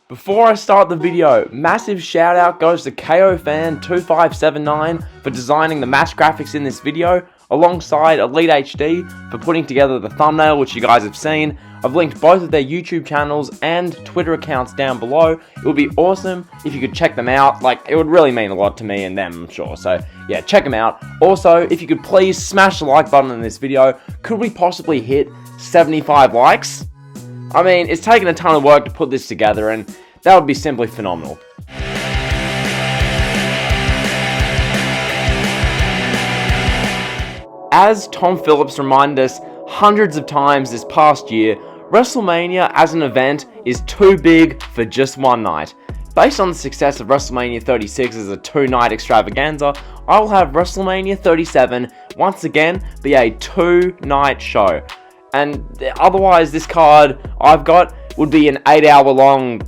Before I start the video, massive shout out goes to KOFan2579 for designing the match graphics in this video, alongside Elite HD for putting together the thumbnail which you guys have seen. I've linked both of their YouTube channels and Twitter accounts down below. It would be awesome if you could check them out. It would really mean a lot to me and them, I'm sure. So yeah, check them out. Also, if you could please smash the like button in this video. Could we possibly hit 75 likes? I mean, it's taken a ton of work to put this together, and that would be simply phenomenal. As Tom Phillips reminded us hundreds of times this past year, WrestleMania as an event is too big for just one night. Based on the success of WrestleMania 36 as a two-night extravaganza, I will have WrestleMania 37 once again be a two-night show. And otherwise, this card I've got would be an 8-hour long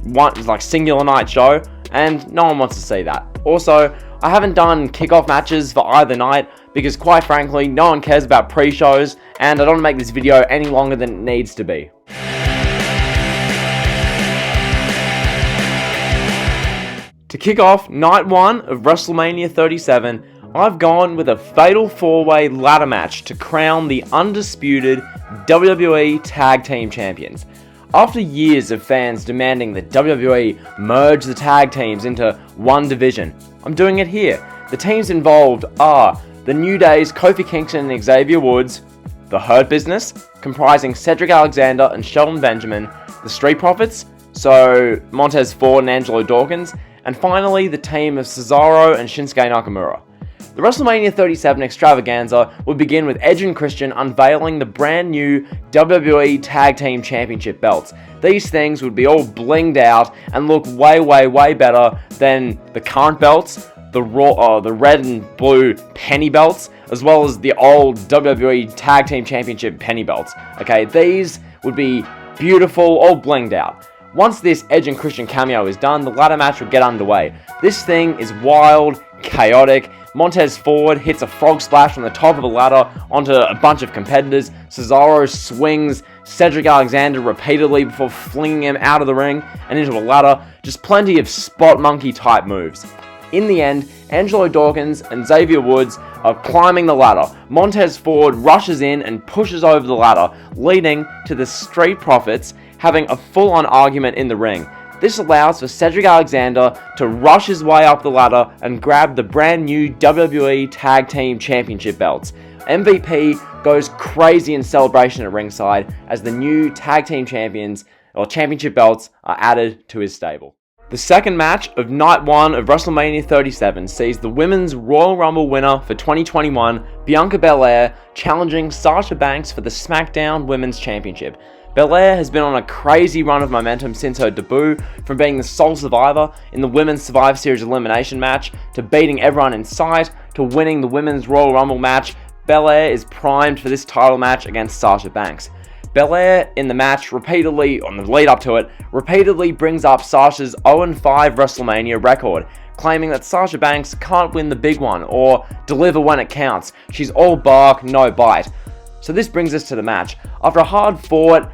singular night show, and no one wants to see that. Also, I haven't done kickoff matches for either night because, quite frankly, no one cares about pre-shows, and I don't want to make this video any longer than it needs to be. To kick off night 1 of WrestleMania 37, I've gone with a fatal 4-way ladder match to crown the undisputed WWE Tag Team Champions. After years of fans demanding that WWE merge the tag teams into one division, I'm doing it here. The teams involved are the New Day's Kofi Kingston and Xavier Woods, the Hurt Business, comprising Cedric Alexander and Shelton Benjamin, the Street Profits, so Montez Ford and Angelo Dawkins, and finally the team of Cesaro and Shinsuke Nakamura. The WrestleMania 37 extravaganza would begin with Edge and Christian unveiling the brand new WWE Tag Team Championship belts. These things would be all blinged out and look way better than the current belts, the red and blue penny belts, as well as the old WWE Tag Team Championship penny belts. Okay, these would be beautiful, all blinged out. Once this Edge and Christian cameo is done, the ladder match would get underway. This thing is wild, chaotic. Montez Ford hits a frog splash from the top of a ladder onto a bunch of competitors. Cesaro swings Cedric Alexander repeatedly before flinging him out of the ring and into a ladder. Just plenty of spot monkey type moves. In the end, Angelo Dawkins and Xavier Woods are climbing the ladder. Montez Ford rushes in and pushes over the ladder, leading to the Street Profits having a full-on argument in the ring. This allows for Cedric Alexander to rush his way up the ladder and grab the brand new WWE Tag Team Championship belts. MVP goes crazy in celebration at ringside as the new Tag Team Champions, or Championship belts, are added to his stable. The second match of night 1 of WrestleMania 37 sees the Women's Royal Rumble winner for 2021, Bianca Belair, challenging Sasha Banks for the SmackDown Women's Championship. Belair has been on a crazy run of momentum since her debut, from being the sole survivor in the Women's Survivor Series elimination match, to beating everyone in sight, to winning the Women's Royal Rumble match. Belair is primed for this title match against Sasha Banks. Belair in the match repeatedly, on the lead up to it, repeatedly brings up Sasha's 0-5 WrestleMania record, claiming that Sasha Banks can't win the big one or deliver when it counts. She's all bark, no bite. So this brings us to the match. After a hard-fought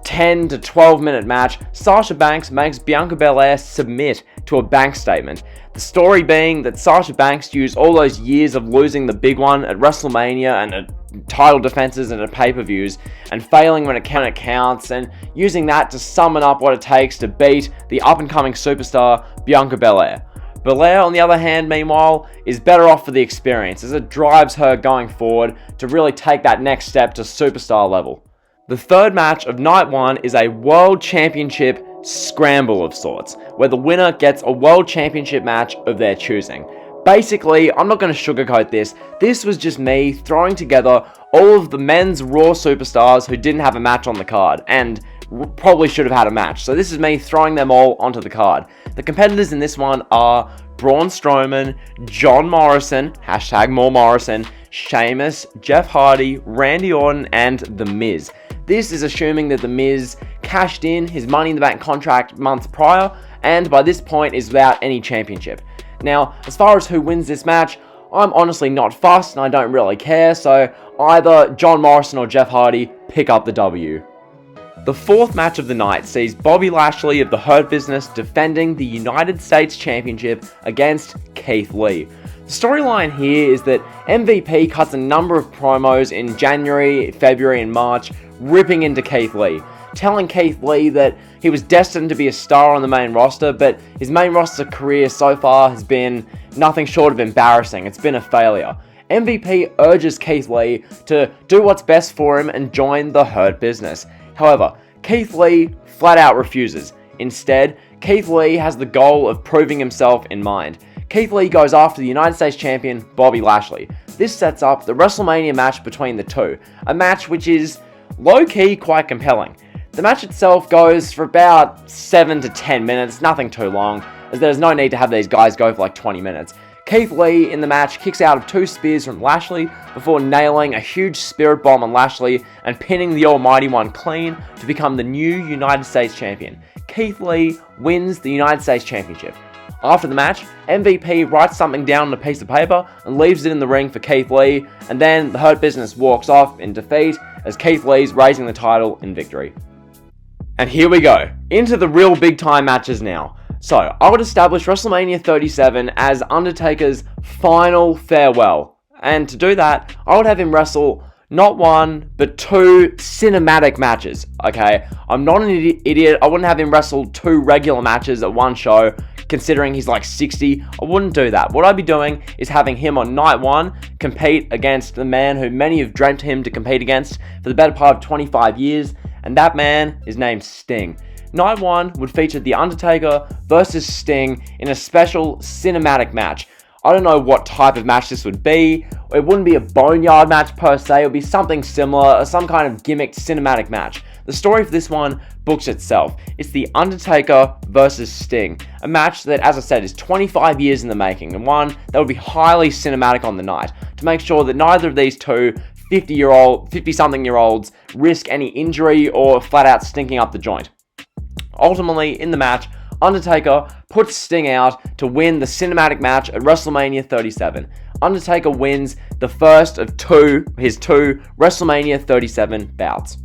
10 to 12 minute match, Sasha Banks makes Bianca Belair submit to a bank statement. The story being that Sasha Banks used all those years of losing the big one at WrestleMania and at title defenses and at pay-per-views and failing when it counts, and using that to summon up what it takes to beat the up-and-coming superstar Bianca Belair. Belair, on the other hand, meanwhile, is better off for the experience as it drives her going forward to really take that next step to superstar level. The third match of night 1 is a World Championship Scramble of sorts, where the winner gets a World Championship match of their choosing. Basically, I'm not going to sugarcoat this. This was just me throwing together all of the men's Raw superstars who didn't have a match on the card, and probably should have had a match. So this is me throwing them all onto the card. The competitors in this one are Braun Strowman, John Morrison, #MoreMorrison, Sheamus, Jeff Hardy, Randy Orton, and The Miz. This is assuming that The Miz cashed in his Money in the Bank contract months prior, and by this point is without any championship. Now, as far as who wins this match, I'm honestly not fussed and I don't really care, so either John Morrison or Jeff Hardy pick up the W. The fourth match of the night sees Bobby Lashley of the Hurt Business defending the United States Championship against Keith Lee. The storyline here is that MVP cuts a number of promos in January, February, and March, ripping into Keith Lee, telling Keith Lee that he was destined to be a star on the main roster, but his main roster career so far has been nothing short of embarrassing. It's been a failure. MVP urges Keith Lee to do what's best for him and join the Hurt Business. However, Keith Lee flat out refuses. Instead, Keith Lee has the goal of proving himself in mind. Keith Lee goes after the United States Champion, Bobby Lashley. This sets up the WrestleMania match between the two, a match which is low-key quite compelling. The match itself goes for about 7 to 10 minutes, nothing too long, as there's no need to have these guys go for like 20 minutes. Keith Lee in the match kicks out of 2 spears from Lashley before nailing a huge spirit bomb on Lashley and pinning the Almighty One clean to become the new United States Champion. Keith Lee wins the United States Championship. After the match, MVP writes something down on a piece of paper and leaves it in the ring for Keith Lee, and then the Hurt Business walks off in defeat as Keith Lee's raising the title in victory. And here we go, into the real big time matches now. So, I would establish WrestleMania 37 as Undertaker's final farewell. And to do that, I would have him wrestle not 1, but 2 cinematic matches, okay? I'm not an idiot. I wouldn't have him wrestle 2 regular matches at one show, considering he's like 60. I wouldn't do that. What I'd be doing is having him on night 1 compete against the man who many have dreamt him to compete against for the better part of 25 years, and that man is named Sting. Night 1 would feature The Undertaker versus Sting in a special cinematic match. I don't know what type of match this would be. It wouldn't be a boneyard match per se. It would be something similar, some kind of gimmicked cinematic match. The story for this one books itself. It's The Undertaker versus Sting, a match that, as I said, is 25 years in the making, and one that would be highly cinematic on the night, to make sure that neither of these two 50-something-year-olds risk any injury or flat out stinking up the joint. Ultimately, in the match, Undertaker puts Sting out to win the cinematic match at WrestleMania 37. Undertaker wins the first of his two WrestleMania 37 bouts.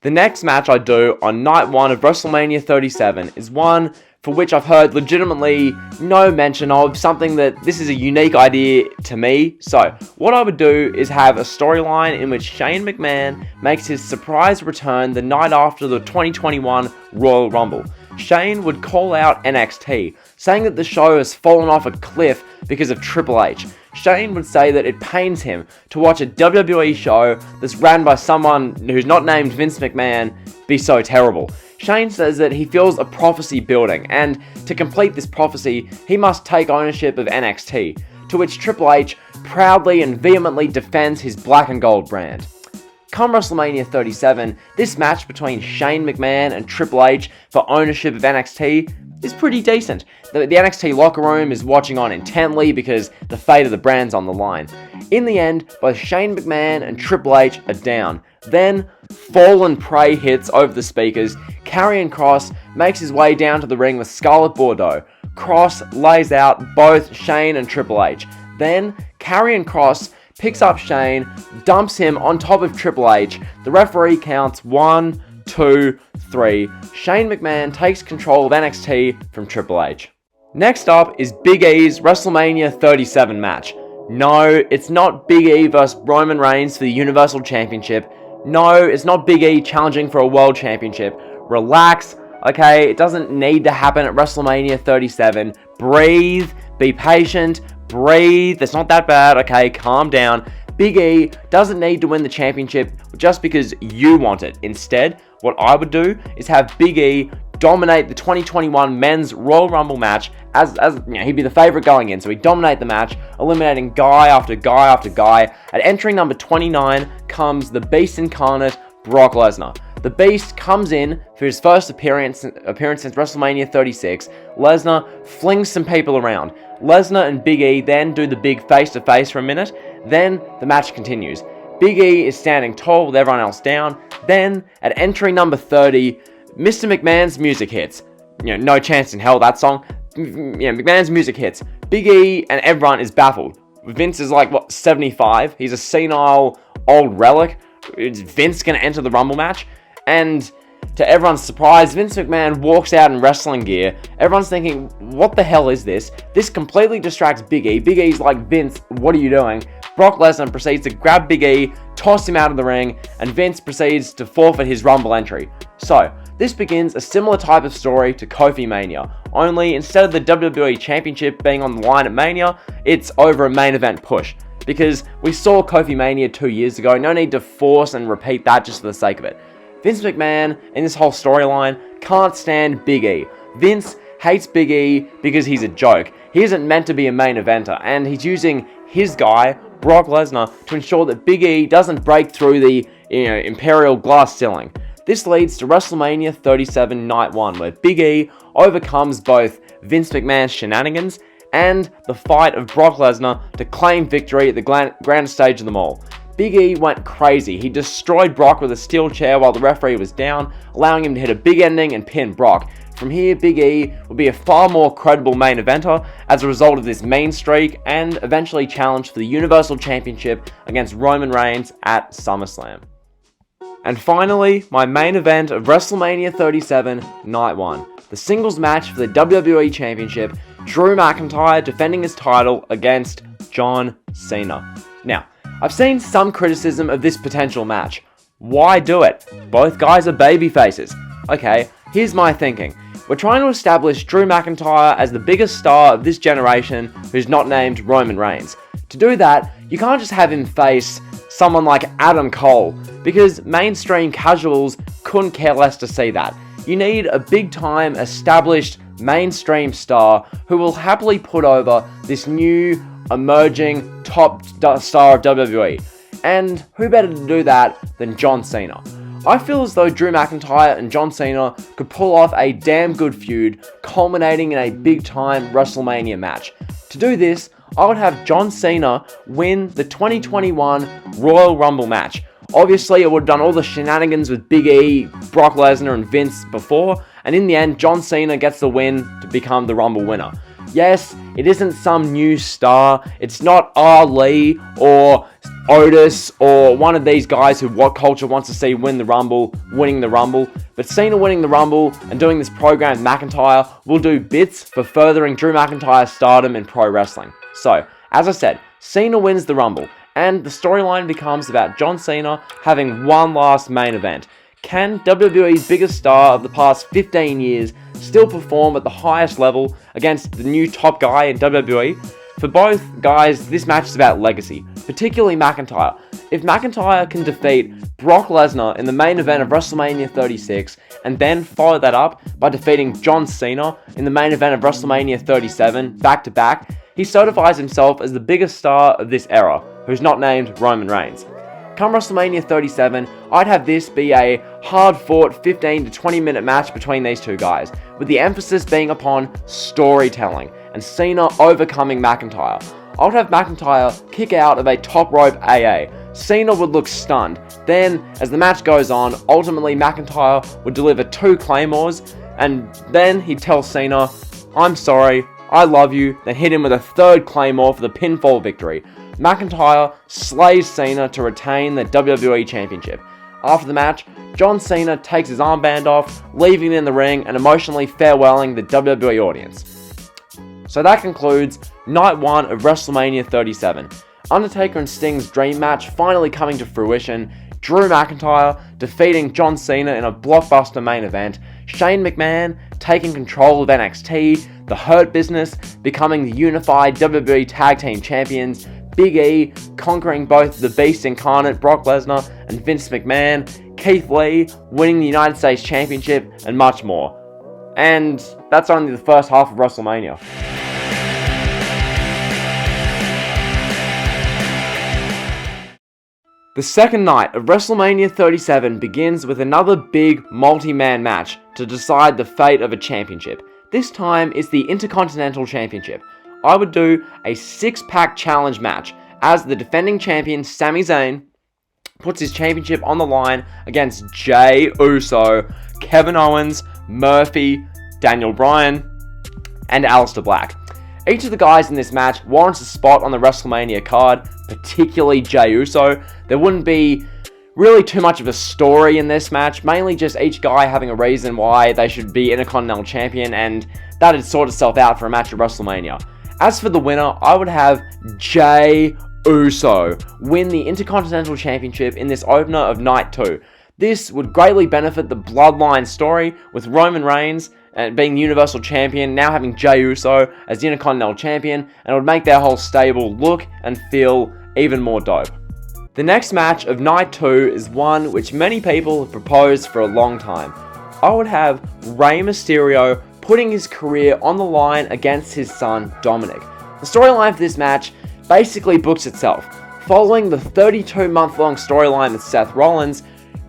The next match I do on night 1 of WrestleMania 37 is one for which I've heard legitimately no mention of, something that this is a unique idea to me. So, what I would do is have a storyline in which Shane McMahon makes his surprise return the night after the 2021 Royal Rumble. Shane would call out NXT, saying that the show has fallen off a cliff because of Triple H. Shane would say that it pains him to watch a WWE show that's ran by someone who's not named Vince McMahon be so terrible. Shane says that he feels a prophecy building, and to complete this prophecy, he must take ownership of NXT, to which Triple H proudly and vehemently defends his black and gold brand. Come WrestleMania 37, this match between Shane McMahon and Triple H for ownership of NXT is pretty decent. The NXT locker room is watching on intently because the fate of the brand's on the line. In the end, both Shane McMahon and Triple H are down. Then, Fall and Pray hits over the speakers. Karrion Kross makes his way down to the ring with Scarlett Bordeaux. Kross lays out both Shane and Triple H. Then, Karrion Kross picks up Shane, dumps him on top of Triple H. The referee counts 1, 2, 3. Shane McMahon takes control of NXT from Triple H. Next up is Big E's WrestleMania 37 match. No, it's not Big E vs Roman Reigns for the Universal Championship. No, it's not Big E challenging for a World Championship. Relax, okay? It doesn't need to happen at WrestleMania 37. Breathe, be patient, breathe. It's not that bad, okay? Calm down. Big E doesn't need to win the championship just because you want it. Instead, what I would do is have Big E dominate the 2021 Men's Royal Rumble match as you know, he'd be the favorite going in. So he'd dominate the match, eliminating guy after guy after guy. At entry number 29 comes the Beast Incarnate, Brock Lesnar. The Beast comes in for his first appearance since WrestleMania 36. Lesnar flings some people around. Lesnar and Big E then do the big face-to-face for a minute. Then the match continues. Big E is standing tall with everyone else down. Then, at entry number 30, Mr. McMahon's music hits. You know, no chance in hell that song. McMahon's music hits. Big E and everyone is baffled. Vince is like, 75? He's a senile old relic. Is Vince going to enter the Rumble match? And to everyone's surprise, Vince McMahon walks out in wrestling gear. Everyone's thinking, what the hell is this? This completely distracts Big E. Big E's like, Vince, what are you doing? Brock Lesnar proceeds to grab Big E, toss him out of the ring, and Vince proceeds to forfeit his Rumble entry. So, this begins a similar type of story to Kofi Mania, only instead of the WWE Championship being on the line at Mania, it's over a main event push. Because we saw Kofi Mania 2 years ago, no need to force and repeat that just for the sake of it. Vince McMahon, in this whole storyline, can't stand Big E. Vince hates Big E because he's a joke. He isn't meant to be a main eventer, and he's using his guy, Brock Lesnar, to ensure that Big E doesn't break through the Imperial glass ceiling. This leads to WrestleMania 37 Night 1, where Big E overcomes both Vince McMahon's shenanigans and the fight of Brock Lesnar to claim victory at the grandest stage of them all. Big E went crazy. He destroyed Brock with a steel chair while the referee was down, allowing him to hit a big ending and pin Brock. From here, Big E will be a far more credible main eventer as a result of this mean streak and eventually challenge for the Universal Championship against Roman Reigns at SummerSlam. And finally, my main event of WrestleMania 37 Night 1, the singles match for the WWE Championship, Drew McIntyre defending his title against John Cena. Now, I've seen some criticism of this potential match. Why do it? Both guys are babyfaces. Okay, here's my thinking. We're trying to establish Drew McIntyre as the biggest star of this generation who's not named Roman Reigns. To do that, you can't just have him face someone like Adam Cole, because mainstream casuals couldn't care less to see that. You need a big-time, established, mainstream star who will happily put over this new, emerging, top star of WWE. And who better to do that than John Cena? I feel as though Drew McIntyre and John Cena could pull off a damn good feud, culminating in a big-time WrestleMania match. To do this, I would have John Cena win the 2021 Royal Rumble match. Obviously, it would have done all the shenanigans with Big E, Brock Lesnar, and Vince before, and in the end, John Cena gets the win to become the Rumble winner. Yes, it isn't some new star, it's not Ali or Otis or one of these guys who what culture wants to see winning the Rumble, but Cena winning the Rumble and doing this program with McIntyre will do bits for furthering Drew McIntyre's stardom in pro wrestling. So, as I said, Cena wins the Rumble, and the storyline becomes about John Cena having one last main event. Can WWE's biggest star of the past 15 years still perform at the highest level against the new top guy in WWE? For both guys, this match is about legacy, particularly McIntyre. If McIntyre can defeat Brock Lesnar in the main event of WrestleMania 36 and then follow that up by defeating John Cena in the main event of WrestleMania 37 back-to-back, he certifies himself as the biggest star of this era, who's not named Roman Reigns. Come WrestleMania 37, I'd have this be a hard-fought 15 to 20 minute match between these two guys, with the emphasis being upon storytelling and Cena overcoming McIntyre. I would have McIntyre kick out of a top rope AA. Cena would look stunned. Then, as the match goes on, ultimately McIntyre would deliver 2 claymores, and then he'd tell Cena, "I'm sorry, I love you," then hit him with a 3rd claymore for the pinfall victory. McIntyre slays Cena to retain the WWE Championship. After the match, John Cena takes his armband off, leaving it in the ring and emotionally farewelling the WWE audience. So that concludes Night 1 of WrestleMania 37. Undertaker and Sting's dream match finally coming to fruition, Drew McIntyre defeating John Cena in a blockbuster main event, Shane McMahon taking control of NXT, The Hurt Business becoming the unified WWE Tag Team Champions, Big E conquering both the Beast Incarnate Brock Lesnar and Vince McMahon, Keith Lee winning the United States Championship, and much more. And that's only the first half of WrestleMania. The second night of WrestleMania 37 begins with another big multi-man match to decide the fate of a championship. This time it's the Intercontinental Championship. I would do a 6-pack challenge match as the defending champion Sami Zayn puts his championship on the line against Jey Uso, Kevin Owens, Murphy, Daniel Bryan, and Aleister Black. Each of the guys in this match warrants a spot on the WrestleMania card, particularly Jey Uso. There wouldn't be really too much of a story in this match, mainly just each guy having a reason why they should be Intercontinental Champion, and that would sort itself out for a match at WrestleMania. As for the winner, I would have Jey Uso win the Intercontinental Championship in this opener of Night 2. This would greatly benefit the Bloodline story, with Roman Reigns being the Universal Champion, now having Jey Uso as the Intercontinental Champion, and it would make their whole stable look and feel even more dope. The next match of Night 2 is one which many people have proposed for a long time. I would have Rey Mysterio putting his career on the line against his son Dominik. The storyline for this match basically books itself. Following the 32-month-long storyline with Seth Rollins,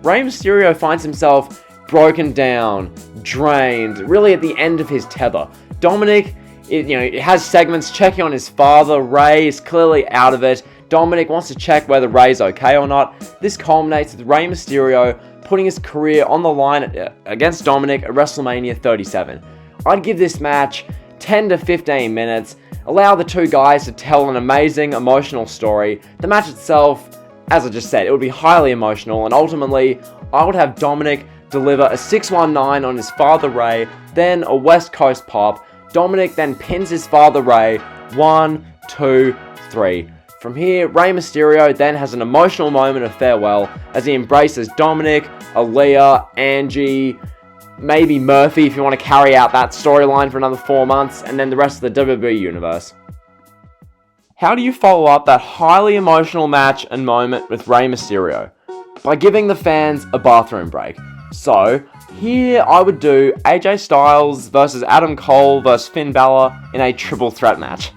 Rey Mysterio finds himself broken down, drained, really at the end of his tether. Dominik, it has segments checking on his father. Rey is clearly out of it. Dominik wants to check whether Rey's okay or not. This culminates with Rey Mysterio putting his career on the line against Dominik at WrestleMania 37. I'd give this match 10 to 15 minutes, allow the two guys to tell an amazing emotional story. The match itself, as I just said, it would be highly emotional, and ultimately, I would have Dominik deliver a 619 on his father Rey, then a West Coast pop. Dominik then pins his father Rey, 1, 2, 3. From here, Rey Mysterio then has an emotional moment of farewell as he embraces Dominik, Aaliyah, Angie, maybe Murphy if you want to carry out that storyline for another 4 months, and then the rest of the WWE universe. How do you follow up that highly emotional match and moment with Rey Mysterio? By giving the fans a bathroom break. So, here I would do AJ Styles versus Adam Cole versus Finn Balor in a triple threat match.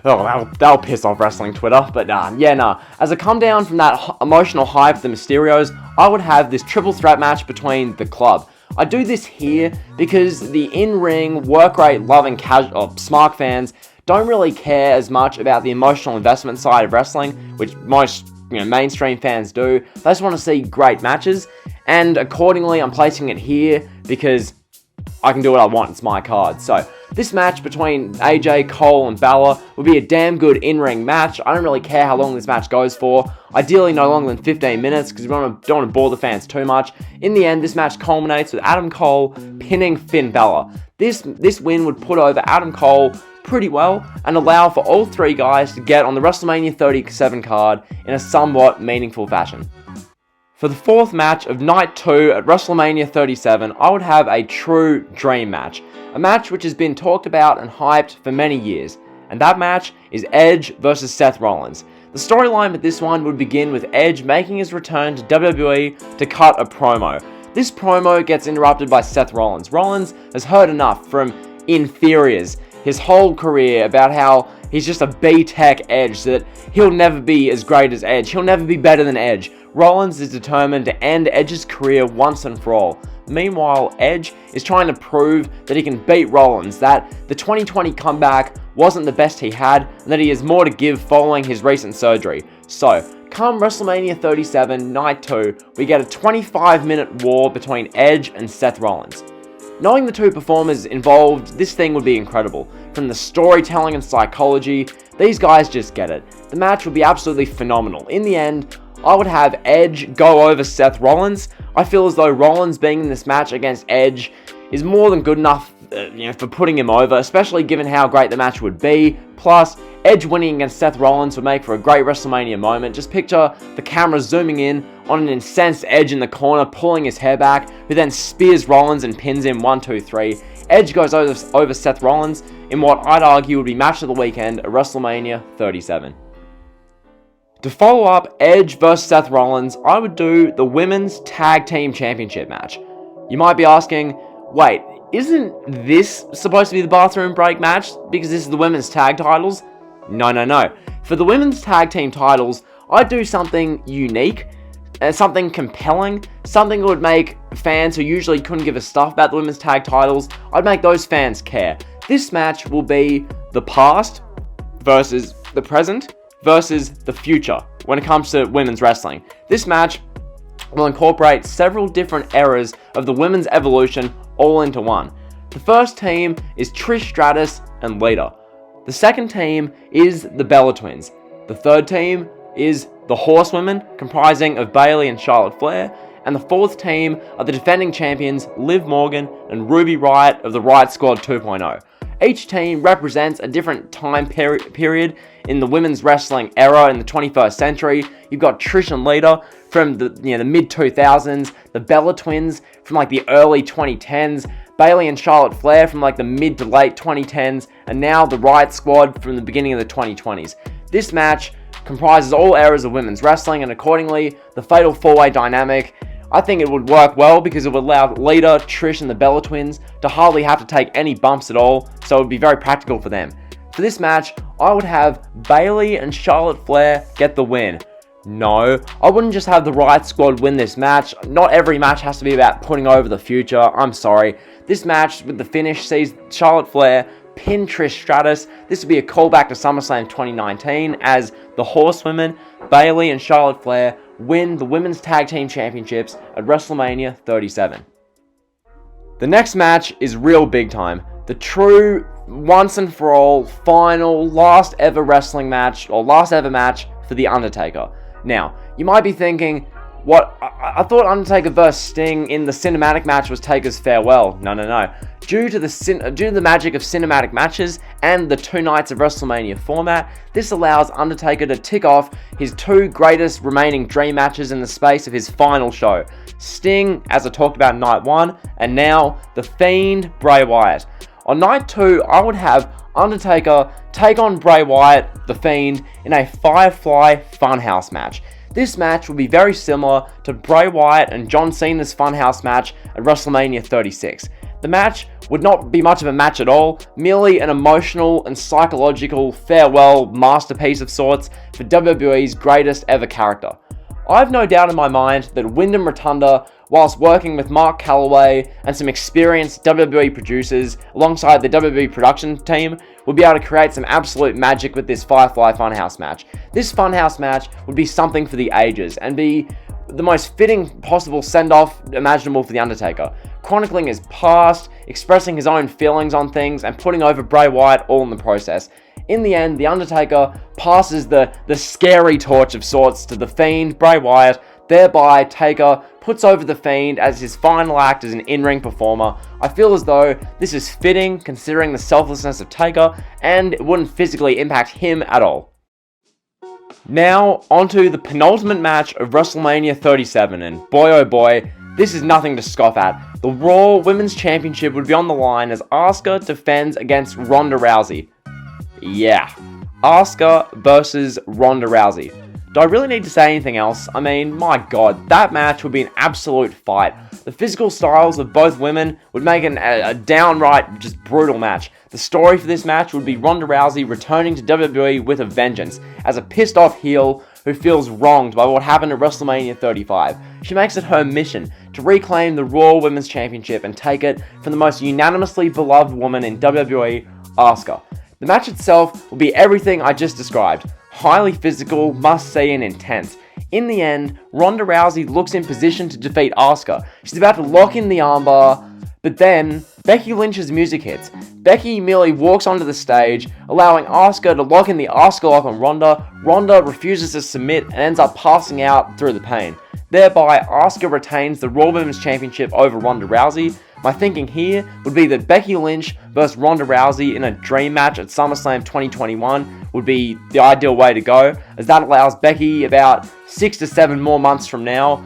Oh, that'll piss off wrestling Twitter, but as I come down from that emotional hype of the Mysterios, I would have this triple threat match between the club. I do this here because the in-ring, work rate loving smart fans don't really care as much about the emotional investment side of wrestling, which most mainstream fans do. They just want to see great matches, and accordingly I'm placing it here because I can do what I want, it's my card. So, this match between AJ, Cole, and Balor would be a damn good in-ring match. I don't really care how long this match goes for. Ideally no longer than 15 minutes, because we don't want to bore the fans too much. In the end, this match culminates with Adam Cole pinning Finn Balor. This win would put over Adam Cole pretty well, and allow for all three guys to get on the WrestleMania 37 card in a somewhat meaningful fashion. For the fourth match of Night 2 at WrestleMania 37, I would have a true dream match. A match which has been talked about and hyped for many years. And that match is Edge versus Seth Rollins. The storyline with this one would begin with Edge making his return to WWE to cut a promo. This promo gets interrupted by Seth Rollins. Rollins has heard enough from inferiors his whole career about how he's just a B-Tech Edge, that he'll never be as great as Edge. He'll never be better than Edge. Rollins is determined to end Edge's career once and for all. Meanwhile, Edge is trying to prove that he can beat Rollins, that the 2020 comeback wasn't the best he had, and that he has more to give following his recent surgery. So, come WrestleMania 37, Night 2, we get a 25-minute war between Edge and Seth Rollins. Knowing the two performers involved, this thing would be incredible. From the storytelling and psychology, these guys just get it. The match would be absolutely phenomenal. In the end, I would have Edge go over Seth Rollins. I feel as though Rollins being in this match against Edge is more than good enough for putting him over, especially given how great the match would be. Plus, Edge winning against Seth Rollins would make for a great WrestleMania moment. Just picture the camera zooming in on an incensed Edge in the corner, pulling his hair back, who then spears Rollins and pins him 1, 2, 3. Edge goes over Seth Rollins in what I'd argue would be match of the weekend at WrestleMania 37. To follow up Edge vs Seth Rollins, I would do the Women's Tag Team Championship match. You might be asking, wait, isn't this supposed to be the bathroom break match because this is the women's tag titles? No. For the women's tag team titles, I'd do something unique, something compelling, something that would make fans who usually couldn't give a stuff about the women's tag titles, I'd make those fans care. This match will be the past versus the present versus the future when it comes to women's wrestling. This match will incorporate several different eras of the women's evolution all into one. The first team is Trish Stratus and Lita. The second team is the Bella Twins. The third team is the Horsewomen, comprising of Bayley and Charlotte Flair, and the fourth team are the defending champions Liv Morgan and Ruby Riott of the Riott Squad 2.0. Each team represents a different time period in the women's wrestling era in the 21st century. You've got Trish and Lita from the mid 2000s, the Bella Twins from like the early 2010s, Bayley and Charlotte Flair from like the mid to late 2010s, and now the Riott Squad from the beginning of the 2020s. This match comprises all eras of women's wrestling, and accordingly, the Fatal 4-Way dynamic, I think it would work well because it would allow Lita, Trish, and the Bella Twins to hardly have to take any bumps at all, so it would be very practical for them. For this match, I would have Bayley and Charlotte Flair get the win. No, I wouldn't just have the Riott Squad win this match. Not every match has to be about putting over the future. I'm sorry. This match with the finish sees Charlotte Flair pin Trish Stratus. This would be a callback to SummerSlam 2019 as the Horsewomen, Bayley and Charlotte Flair, win the Women's Tag Team Championships at WrestleMania 37. The next match is real big time. The true, once and for all, final, last ever wrestling match, or last ever match for The Undertaker. Now, you might be thinking, what? I thought Undertaker vs. Sting in the cinematic match was Taker's farewell. No. Due to the magic of cinematic matches and the 2 nights of WrestleMania format, this allows Undertaker to tick off his 2 greatest remaining dream matches in the space of his final show. Sting, as I talked about in night 1, and now The Fiend, Bray Wyatt. On night 2, I would have Undertaker take on Bray Wyatt, The Fiend, in a Firefly Funhouse match. This match would be very similar to Bray Wyatt and John Cena's Funhouse match at WrestleMania 36. The match would not be much of a match at all, merely an emotional and psychological farewell masterpiece of sorts for WWE's greatest ever character. I have no doubt in my mind that Wyndham Rotunda, whilst working with Mark Calloway and some experienced WWE producers alongside the WWE production team, would be able to create some absolute magic with this Firefly Funhouse match. This Funhouse match would be something for the ages and be the most fitting possible send-off imaginable for The Undertaker, chronicling his past, expressing his own feelings on things, and putting over Bray Wyatt all in the process. In the end, The Undertaker passes the scary torch of sorts to The Fiend, Bray Wyatt, thereby Taker puts over The Fiend as his final act as an in-ring performer. I feel as though this is fitting considering the selflessness of Taker, and it wouldn't physically impact him at all. Now, onto the penultimate match of WrestleMania 37, and boy oh boy, this is nothing to scoff at. The Raw Women's Championship would be on the line as Asuka defends against Ronda Rousey. Yeah, Asuka versus Ronda Rousey. Do I really need to say anything else? I mean, my god, that match would be an absolute fight. The physical styles of both women would make it a downright just brutal match. The story for this match would be Ronda Rousey returning to WWE with a vengeance, as a pissed off heel who feels wronged by what happened at WrestleMania 35. She makes it her mission to reclaim the Raw Women's Championship and take it from the most unanimously beloved woman in WWE, Asuka. The match itself will be everything I just described. Highly physical, must-see, and intense. In the end, Ronda Rousey looks in position to defeat Asuka. She's about to lock in the armbar, but then Becky Lynch's music hits. Becky merely walks onto the stage, allowing Asuka to lock in the Asuka lock on Ronda. Ronda refuses to submit and ends up passing out through the pain. Thereby, Asuka retains the Raw Women's Championship over Ronda Rousey. My thinking here would be that Becky Lynch versus Ronda Rousey in a dream match at SummerSlam 2021 would be the ideal way to go, as that allows Becky about 6 to 7 more months from now,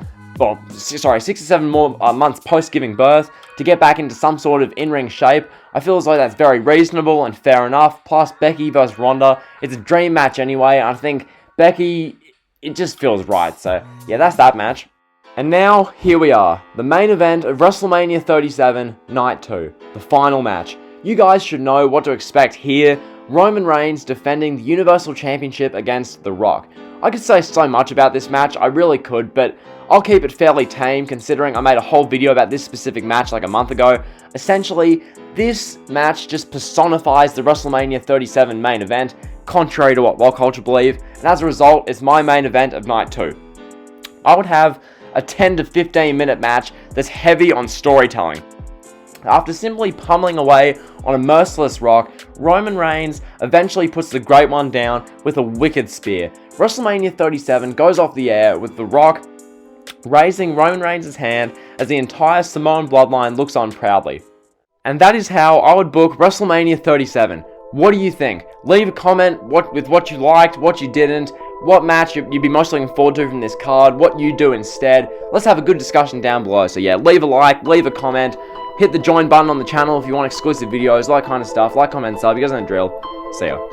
6 to 7 more months post giving birth, to get back into some sort of in-ring shape. I feel as though that's very reasonable and fair enough. Plus, Becky versus Ronda, it's a dream match anyway, and I think Becky, it just feels right. So, yeah, that's that match. And now, here we are, the main event of WrestleMania 37, Night 2, the final match. You guys should know what to expect here. Roman Reigns defending the Universal Championship against The Rock. I could say so much about this match, I really could, but I'll keep it fairly tame considering I made a whole video about this specific match like a month ago. Essentially, this match just personifies the WrestleMania 37 main event, contrary to what Wall Culture believe, and as a result, it's my main event of Night 2. I would have a 10 to 15 minute match that's heavy on storytelling. After simply pummeling away on a merciless Rock, Roman Reigns eventually puts the Great One down with a wicked spear. WrestleMania 37 goes off the air with The Rock raising Roman Reigns' hand as the entire Samoan bloodline looks on proudly. And that is how I would book WrestleMania 37. What do you think? Leave a comment with what you liked, what you didn't, what match you'd be most looking forward to from this card, what you do instead. Let's have a good discussion down below. So yeah, leave a like, leave a comment, hit the join button on the channel if you want exclusive videos, all that kind of stuff. Like, comment, sub. You guys know the drill. See ya.